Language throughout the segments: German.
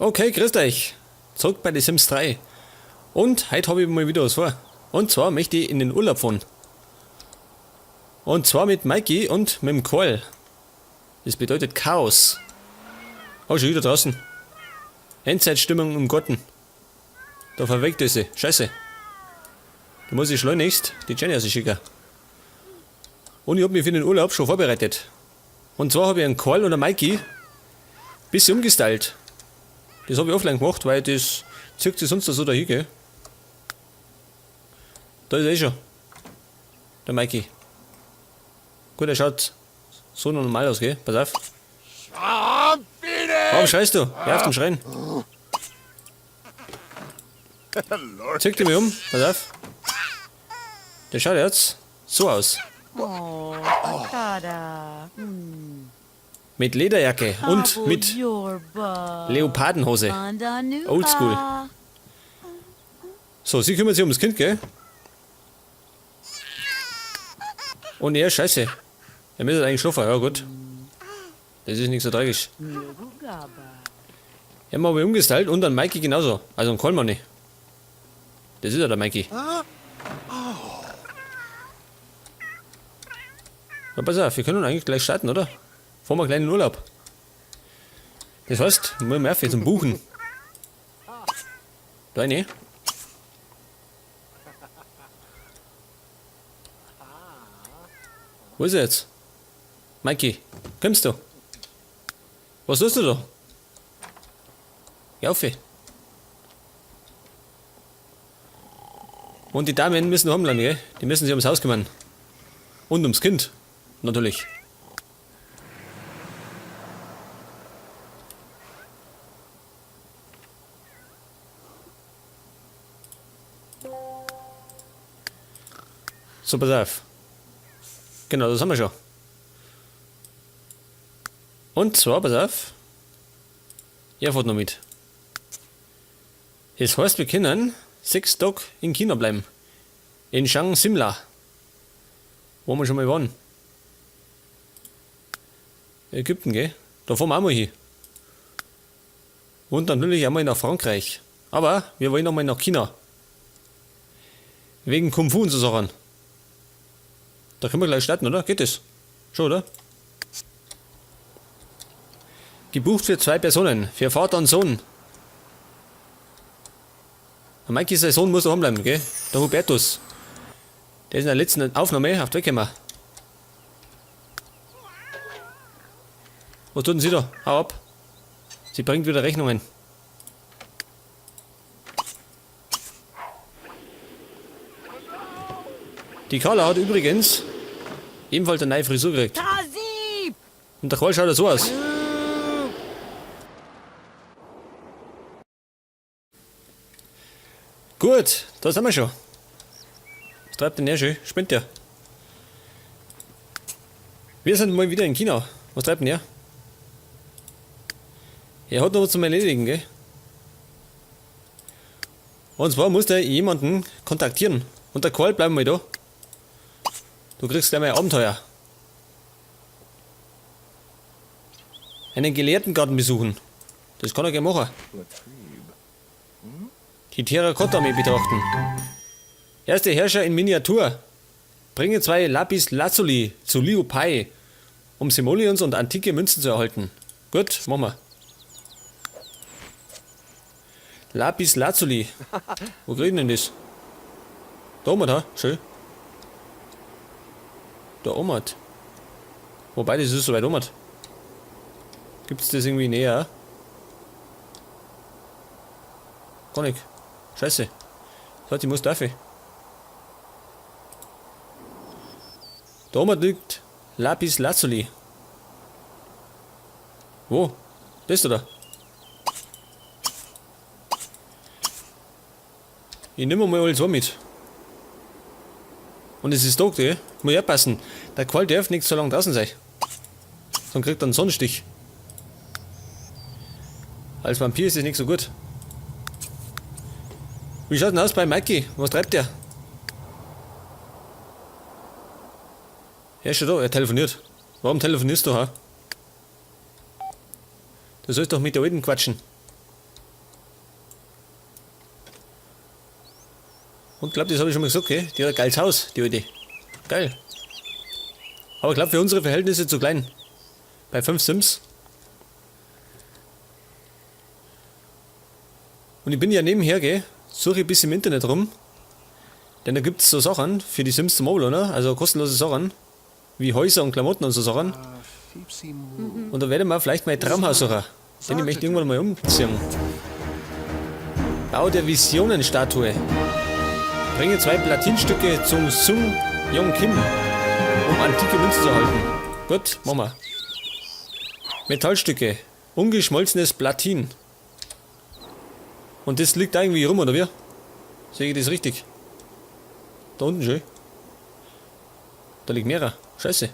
Okay, grüßt euch. Zurück bei The Sims 3. Und heute habe ich mal wieder was vor. Und zwar möchte ich in den Urlaub fahren. Und zwar mit Mikey und mit dem Karl. Das bedeutet Chaos. Oh, schon wieder draußen. Endzeitstimmung im Garten. Da verweckt er sie. Scheiße. Da muss ich schleunigst die Jenny schicken. Und ich habe mich für den Urlaub schon vorbereitet. Und zwar habe ich einen Karl und einen Mikey ein bisschen umgestylt. Das habe ich offline gemacht, weil das zieht sich sonst so dahin, gell? Da ist er schon. Der Mikey. Gut, er schaut so normal aus, gell? Pass auf. Warum schreist du? Hör auf zum Schreien. Zieh dich mal um, pass auf. Der schaut jetzt so aus. Oh, Tada. Mit Lederjacke und mit Leopardenhose. Oldschool. So, sie kümmert sich ums Kind, gell? Und er, scheiße. Er müsste eigentlich schlafen, ja gut. Das ist nicht so tragisch. Er haben wir umgestylt und dann Mikey genauso. Also ein Kohlmanni. Das ist ja der Mikey. Ja, pass auf, wir können eigentlich gleich starten, oder? Fahren wir gleich in den Urlaub. Das heißt, wir müssen Murphy zum Buchen. Da eine. Wo ist er jetzt? Mikey, kommst du? Was tust du da? Geh auf. Und die Damen müssen rumlaufen, gell? Die müssen sich ums Haus kümmern. Und ums Kind. Natürlich. So, pass auf. Genau, das haben wir schon. Und zwar, pass auf. Ihr fährt noch mit. Das heißt, wir können 6 Tage in China bleiben. In Chiang Simla. Wo wir schon mal waren. Ägypten, gell? Da fahren wir auch mal hin. Und dann natürlich auch mal nach Frankreich. Aber wir wollen auch mal nach China. Wegen Kung Fu und so Sachen. Da können wir gleich starten, oder? Geht das? Schon, oder? Gebucht für 2 Personen. Für Vater und Sohn. Der Mikey, sein Sohn, muss daheim bleiben, gell? Der Hubertus. Der ist in der letzten Aufnahme auf der Wegkammer. Was tun Sie da? Hau ab. Sie bringt wieder Rechnungen. Die Carla hat übrigens ebenfalls eine neue Frisur gekriegt. Und der Karl schaut ja so aus. Gut, da sind wir schon. Was treibt denn der schön? Spinnt der? Wir sind mal wieder in China. Was treibt denn der? Er hat noch was zum Erledigen, gell? Und zwar muss der jemanden kontaktieren. Und der Karl, bleib mal da. Du kriegst gleich mal ein Abenteuer. Einen Gelehrtengarten besuchen. Das kann er gerne machen. Die Terrakotta-Armee betrachten. Erste Herrscher in Miniatur. Bringe 2 Lapis Lazuli zu Liu Pai, um Simoleons und antike Münzen zu erhalten. Gut, machen wir. Lapis Lazuli. Wo kriegen denn das? Da oben, da? Schön. Da oben. Wobei, das ist so weit oben. Gibt's das irgendwie näher? Gar nicht. Scheiße. So, ich muss dafür. Da oben liegt Lapis Lazuli. Wo? Das oder? Ich nehme mal alles mit. Und es ist da, gell? Muss ich aufpassen. Der Karl darf nicht so lange draußen sein. Sonst kriegt er einen Sonnenstich. Als Vampir ist es nicht so gut. Wie schaut denn aus bei Mikey? Was treibt der? Er ist schon da, er telefoniert. Warum telefonierst du, ha? Du sollst doch mit der Alten quatschen. Und glaub, das habe ich schon mal gesagt, gell? Die hat ein geiles Haus, die alte. Geil. Aber ich glaube, für unsere Verhältnisse zu klein. Bei 5 Sims. Und ich bin ja nebenher, gell? Suche ein bisschen im Internet rum. Denn da gibt es so Sachen für die Sims zum Mobile, ne? Also kostenlose Sachen. Wie Häuser und Klamotten und so Sachen. Und da werde ich mal vielleicht mein Traumhaus suchen. Denn ich möchte irgendwann mal umziehen. Bau der Visionenstatue. Bringe 2 Platinstücke zum Sung Yong Kim, um antike Münzen zu erhalten. Gut, machen wir. Metallstücke. Ungeschmolzenes Platin. Und das liegt da irgendwie rum, oder wie? Sehe ich das richtig? Da unten schon. Da liegt mehrere. Scheiße.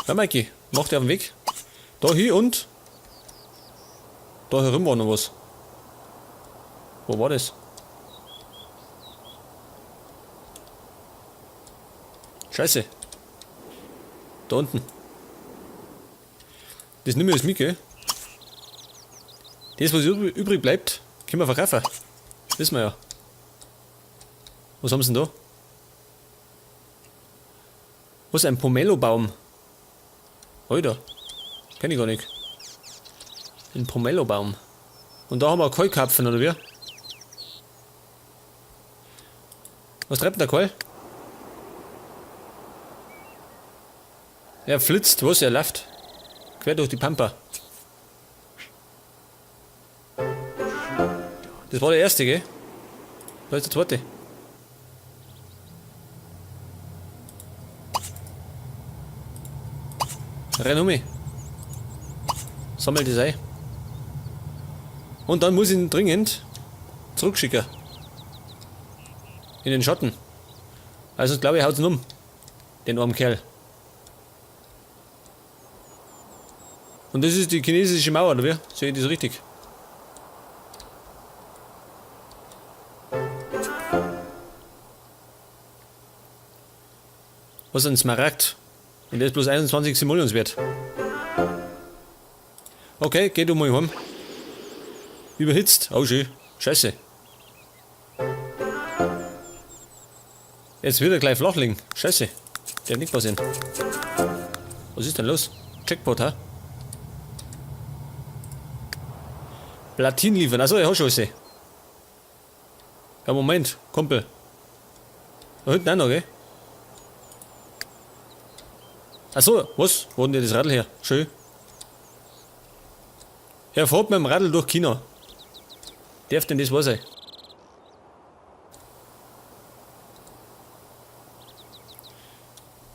Ja, Mikey, macht er auf den Weg. Da hin und da herum war noch was. Wo war das? Scheiße. Da unten. Das nehmen wir jetzt mit, gell? Das, was übrig bleibt, können wir verkaufen. Wissen wir ja. Was haben sie denn da? Was, ein Pomelo-Baum? Alter, kenn ich gar nicht. Ein Pomelo-Baum. Und da haben wir Keulkapfen, oder wie? Was treibt der Keul? Er flitzt, was? Er läuft. Quer durch die Pampa. Das war der erste, gell? Da ist der zweite. Renn um mich. Sammel das ein. Und dann muss ich ihn dringend zurückschicken. In den Schatten. Also glaube ich, haut ihn um. Den armen Kerl. Und das ist die chinesische Mauer, oder wie? Sehe ich das richtig? Was ist ein Smaragd? Und der ist bloß 21 Simoleons wert. Okay, geh du mal heim. Überhitzt. Oh schön. Scheiße. Jetzt wird er gleich flach liegen. Scheiße. Der hat nicht passieren. Was ist denn los? Jackpot, ha? Platin liefern. Achso, er hat schon was. Ja, Moment. Kumpel. Da hinten auch noch, gell? Achso, was? Wo hat denn das Radl her? Schön. Er fährt mit dem Radl durch China. Darf denn das wahr sein?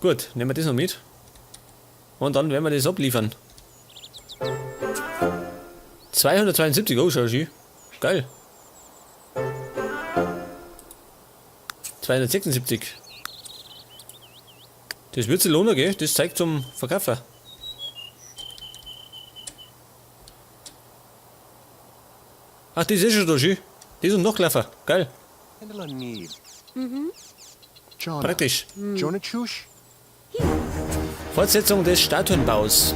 Gut, nehmen wir das noch mit. Und dann werden wir das abliefern. 272, oh, schau schön. Geil. 276. Das wird sich lohnen, gell? Das zeigt zum Verkäufer. Ach, das ist schon da schön. Das und Nachläufer. Geil. Praktisch. Fortsetzung des Statuenbaus.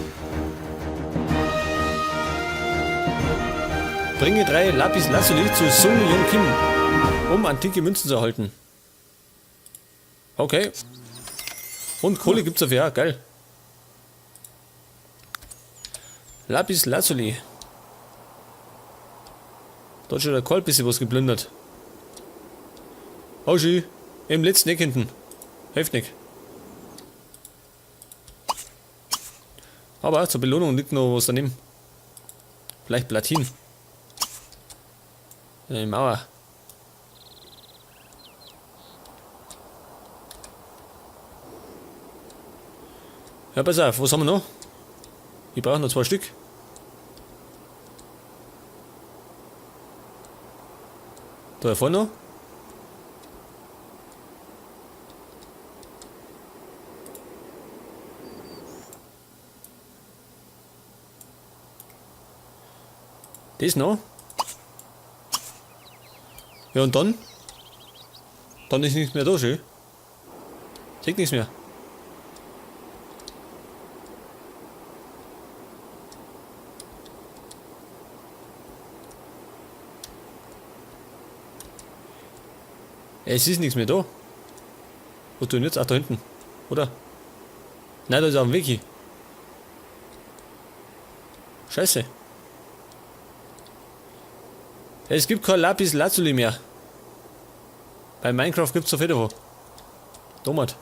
Bringe 3 Lapis Lazuli zu Sung Yong Kim, um antike Münzen zu erhalten. Okay. Und Kohle gibt's dafür, ja, geil. Lapis Lazuli. Da hat schon der Karl ein bisschen was geplündert. Oh schön. Im letzten Eck hinten. Hilft nicht. Aber zur Belohnung liegt noch was daneben. Vielleicht Platin. Die Mauer. Ja, pass auf, was haben wir noch? Ich brauche noch 2 Stück. Da vorne noch. Das noch. Ja, und dann? Dann ist nichts mehr da, schön. Seht nichts mehr. Es ist nichts mehr da. Wo tun jetzt? Ach, da hinten. Oder? Nein, da ist auch ein Weg. Scheiße. Es gibt kein Lapis Lazuli mehr. Bei Minecraft gibt es so viel davon. Domat.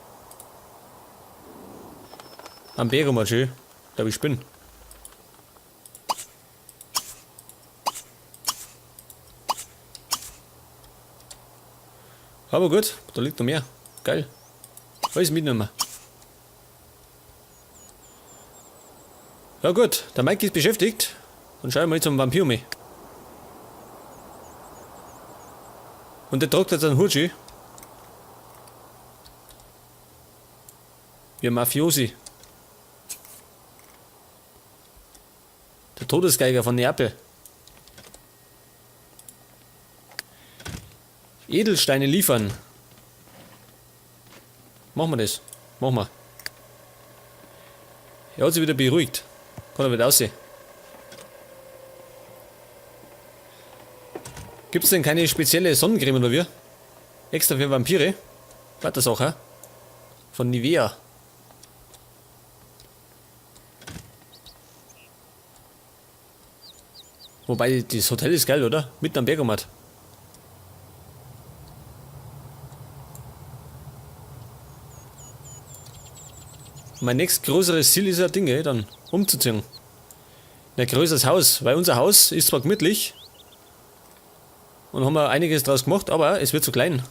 Am Berg mal schön. Da ich bin. Aber gut, da liegt noch mehr. Geil. Alles mitnehmen. Ja gut, der Mike ist beschäftigt. Dann schauen wir mal zum Vampir mit. Und der tragt jetzt einen Hut schön. Wie ein Mafiosi. Der Todesgeiger von Neapel. Edelsteine liefern. Machen wir das. Machen wir. Er hat sich wieder beruhigt. Kann er wieder aussehen. Gibt es denn keine spezielle Sonnencreme oder wie? Extra für Vampire? Was das auch, hä? Von Nivea. Wobei, das Hotel ist geil, oder? Mitten am Bergomat. Mein nächst größeres Ziel ist ja Dinge dann umzuziehen. Ein größeres Haus, weil unser Haus ist zwar gemütlich und haben wir einiges draus gemacht, aber es wird zu klein.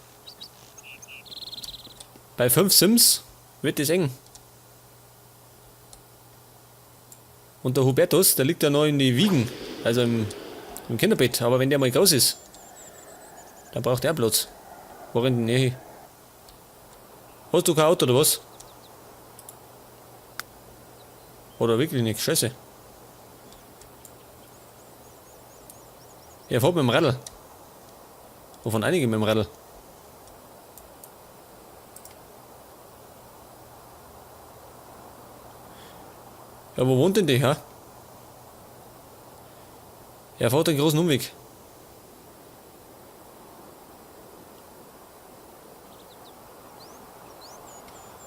Bei 5 Sims wird es eng. Und der Hubertus, der liegt ja noch in die Wiegen, also im Kinderbett, aber wenn der mal groß ist, dann braucht er Platz. Wo in der Nähe? Hast du kein Auto oder was? Oder wirklich nicht, scheiße. Er fährt mit dem Radl. Wovon einige mit dem Radl. Ja, wo wohnt denn der, ha? Er fährt den großen Umweg.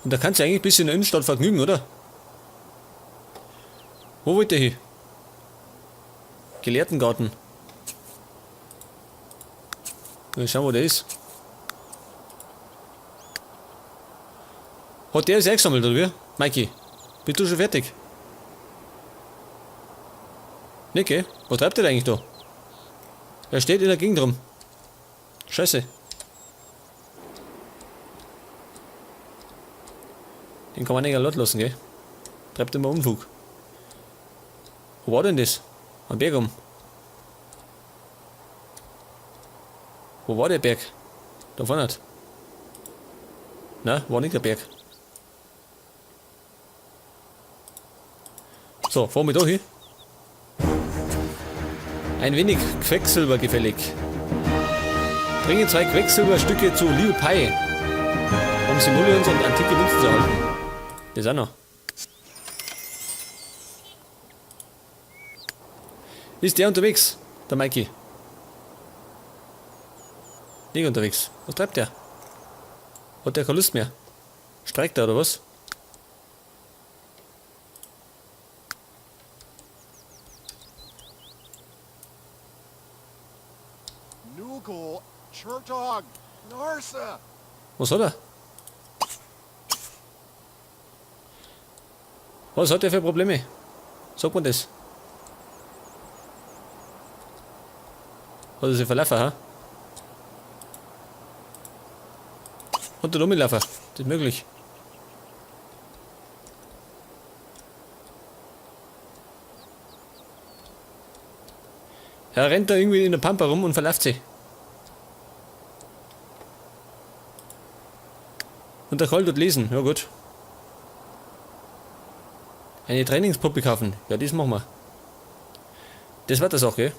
Und da kannst du eigentlich bis in der Innenstadt vergnügen, oder? Wo wollt ihr hin? Gelehrtengarten. Mal schauen, wo der ist. Hat der es eingesammelt, oder wie? Mikey, bist du schon fertig? Nicht, gell? Was treibt der eigentlich da? Er steht in der Gegend rum. Scheiße. Den kann man nicht laut lassen, gell? Treibt immer Unfug. Wo war denn das? Am Berg um. Wo war der Berg? Da vorne. Na, war nicht der Berg. So, fahren wir da hin. Ein wenig Quecksilber gefällig. Bringe 2 Quecksilberstücke zu Liu Pai, um Simoleons und antike Münzen zu erhalten. Das auch noch. Ist der unterwegs, der Mikey? Nicht unterwegs. Was treibt der? Hat der keine Lust mehr? Streikt er oder was? Nugel, Chertog, Narsa. Was hat er? Was hat er für Probleme? Sagt man das? Hat er sich verlaufen, ha? Hat er da mitlaufen? Das ist möglich. Er rennt da irgendwie in der Pampa rum und verläuft sich. Und der Karl dort lesen, ja gut. Eine Trainingspuppe kaufen, ja das machen wir. Das war das auch, gell?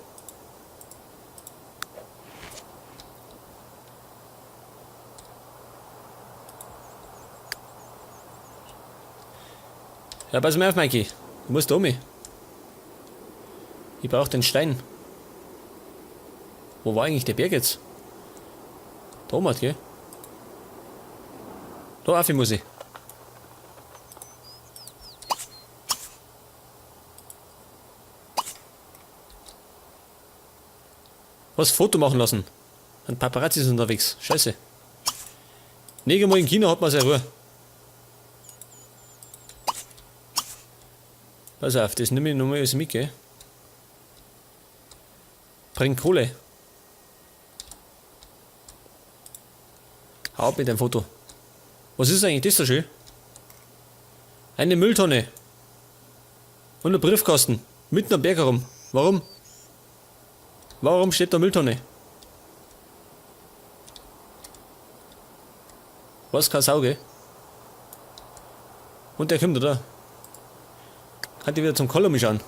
Ja, pass mal auf, Mikey. Du musst da um. Ich brauche den Stein. Wo war eigentlich der Berg jetzt? Da oben, gell? Da auf muss ich. Was, Foto machen lassen? Ein Paparazzi ist unterwegs. Scheiße. Nächstes Mal in China hat man seine Ruhe. Pass auf, das nehme ich nochmal alles mit, gell? Bring Kohle. Hau ab mit dem Foto. Was ist eigentlich das so schön? Eine Mülltonne. Und ein Briefkasten. Mitten am Berg herum. Warum? Warum steht da Mülltonne? Was, keine Sau, gell? Und der kommt da. Kann die wieder zum Kolumn schauen.